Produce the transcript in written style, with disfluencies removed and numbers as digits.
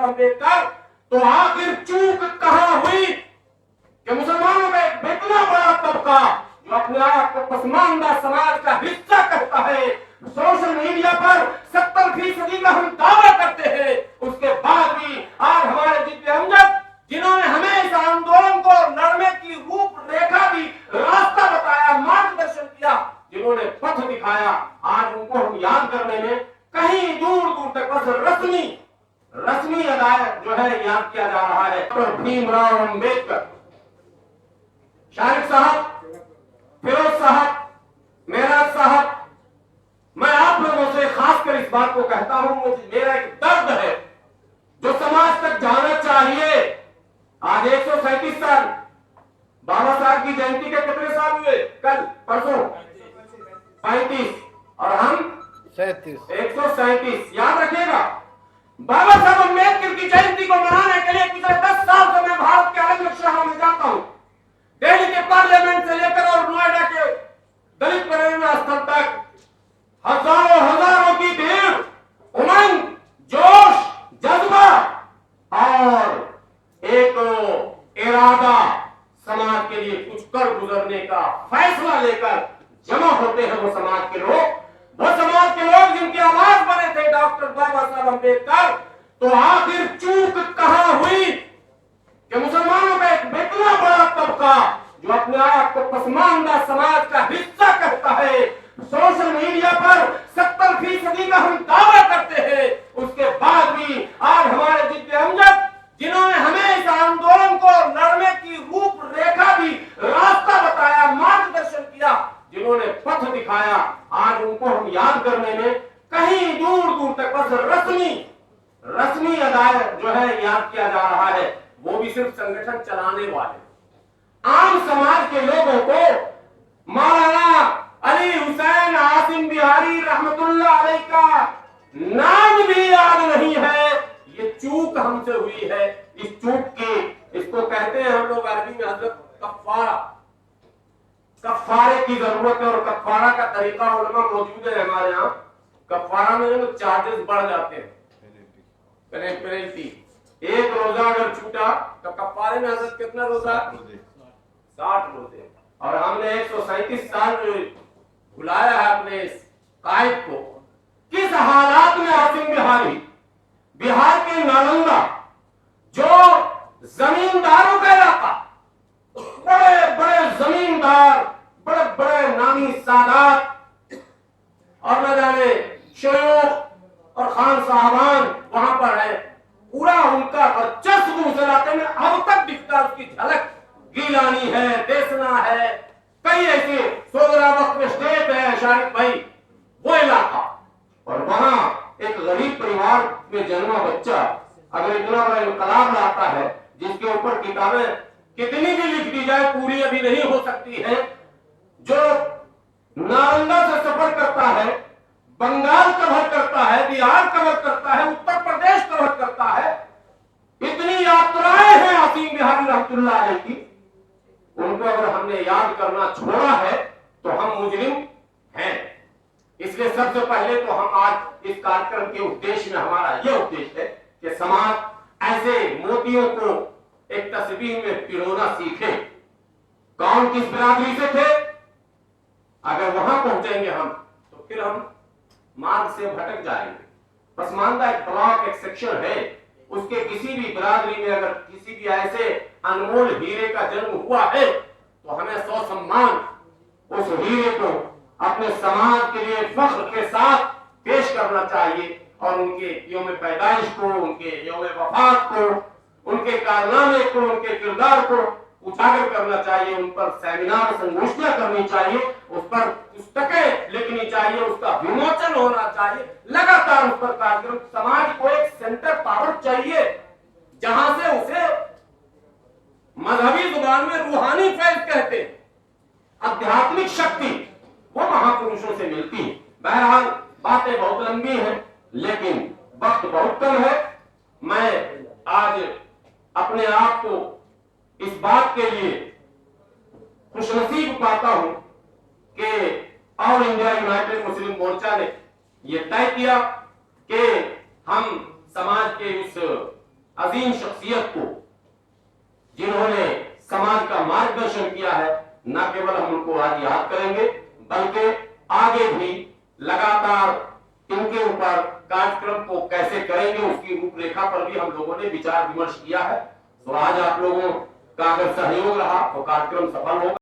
अम्बेडकर, तो आखिर चूक कहां हुई कि मुसलमानों का एक इतना बड़ा तबका जो अपने आप को पसमानदा समाज का हिस्सा कहता है, सोशल मीडिया पर 70% का हम दावा करते हैं, उसके बाद भी आज हमारे दिव्य अमजद जिन्होंने हमें इस आंदोलन को लड़ने की रूपरेखा दी, रास्ता बताया, मार्गदर्शन किया, जिन्होंने पथ दिखाया, आज उनको हम याद करने में कहीं दूर दूर तक बस रस्मी अदायत जो है याद किया जा रहा है। तो भीमराव अम्बेडकर, शारिक साहब, फिरोज साहब, मेहराज साहब, मैं आप लोगों से खासकर इस बात को कहता हूं, मुझे मेरा एक दर्द है जो समाज तक जाना चाहिए। आज 137 साल बाबा साहब की जयंती के कितने साल हुए? कल परसों 35 और हम 137। याद रखिएगा, बाबा साहब अम्बेडकर की जयंती को मनाने के लिए पिछले 10 साल से मैं भारत के अलग अलग शहरों में जाता हूं। दिल्ली के पार्लियामेंट से लेकर और नोएडा के दलित परियोजना स्थल तक हजारों की भीड़, उमंग, जोश, जज्बा और एक इरादा समाज के लिए कुछ कर गुजरने का फैसला लेकर जमा होते हैं वो समाज के लोग जिनकी आवाज बने थे डॉक्टर बाबा साहब अम्बेडकर। तो आखिर चूक कहां हुई कि मुसलमानों का एक इतना बड़ा तबका जो अपने आप को पसमानदा समाज का हिस्सा कहता है, सोशल मीडिया पर 70% का हम दावा करते हैं, उसके बाद भी आज हमारे दिव्य अमजद जिन्होंने हमें इस आंदोलन को लड़ने की रूपरेखा दी, रास्ता बताया, मार्गदर्शन किया, जिन्होंने पथ दिखाया, आज उनको हम याद करने में कहीं दूर दूर तक बस रस्मी अदायत जो है याद किया जा रहा है, वो भी सिर्फ संगठन चलाने वाले आम समाज के लोगों को मौलाना अली हुसैन आसिम बिहारी रहमतुल्लाह अलैह का नाम भी याद नहीं है। ये चूक हमसे हुई है। इस चूक की, इसको कहते हैं हम लोग अरबी में हजरत कफ्फारे की जरूरत है, और कफ्फारा का तरीका उलमा मौजूद है हमारे यहाँ। कफ्फारा में चार्जेस बढ़ जाते हैं, पेनल्टी। एक रोजा अगर छूटा तो कफ्फारे में हजरत कितना रोजा? 60 रोजे। और हमने 137 साल बुलाया है अपने इस कायद को। किस हालात में आसिम बिहारी, बिहार के नालंदा, जो जमींदारों का इलाका, बड़े बड़े जमींदार, बड़े बड़े नामी सादात और न जाने शयूख और खान साहबान वहां पर है, पूरा उनका वर्चस्व उस इलाके में अब तक दिखता, उसकी झलक गीलानी है, देसना है, कई ऐसे सोगरा वक्त में स्टेट है शारिक भाई, वो इलाका। और वहां एक गरीब परिवार में जन्मा बच्चा अगर इतना बड़ा इनकलाब लाता है, जिसके ऊपर किताबें कितनी भी लिख दी जाए पूरी अभी नहीं हो सकती है, जो नालंदा से सफर करता है, बंगाल कवर करता है, बिहार कवर करता है, उत्तर प्रदेश कवर करता है, इतनी यात्राएं हैं आसिम बिहारी रहमतुल्लाह अलैह की, उनको अगर हमने याद करना छोड़ा है तो हम मुजरिम हैं। इसलिए सबसे पहले तो हम आज इस कार्यक्रम के उद्देश्य में, हमारा यह उद्देश्य है कि समाज ऐसे मोतियों को एक तस्वीर में पिरोना सीखे। कौन किस बिरादरी से थे, अगर वहां पहुंचेंगे हम तो फिर हम मार्ग से भटक जाएंगे। पसमानदा एक ब्लॉक, एक सेक्शन है, उसके किसी भी बिरादरी में अगर किसी भी ऐसे अनमोल हीरे का जन्म हुआ है तो हमें सौ सम्मान उस हीरे को अपने समाज के लिए फख्र के साथ पेश करना चाहिए, और उनके यौम पैदाइश को, उनके यौम वफात को, उनके कारनामे को, उनके किरदार को उजागर करना चाहिए, उन पर सेमिनार, संगोष्ठियां करनी चाहिए, उस पर पुस्तकें लिखनी चाहिए, उसका विमोचन होना चाहिए, लगातार उस पर कार्यक्रम। समाज को एक सेंटर पावर चाहिए जहां से उसे मजहबी जुबान में रूहानी फैज कहते हैं, आध्यात्मिक शक्ति वो महापुरुषों से मिलती है। बहरहाल बातें बहुत लंबी हैं, लेकिन वक्त बहुत कम है। मैं आज अपने आप को इस बात के लिए खुशनसीब पाता हूं कि ऑल इंडिया यूनाइटेड मुस्लिम मोर्चा ने यह तय किया कि हम समाज के उस अजीम शख्सियत को, जिन्होंने समाज का मार्गदर्शन किया है, न केवल हम उनको आज याद करेंगे बल्कि आगे भी लगातार इनके ऊपर कार्यक्रम को कैसे करेंगे उसकी रूपरेखा पर भी हम लोगों ने विचार विमर्श किया है। तो आज आप लोगों का अगर सहयोग रहा तो कार्यक्रम सफल होगा।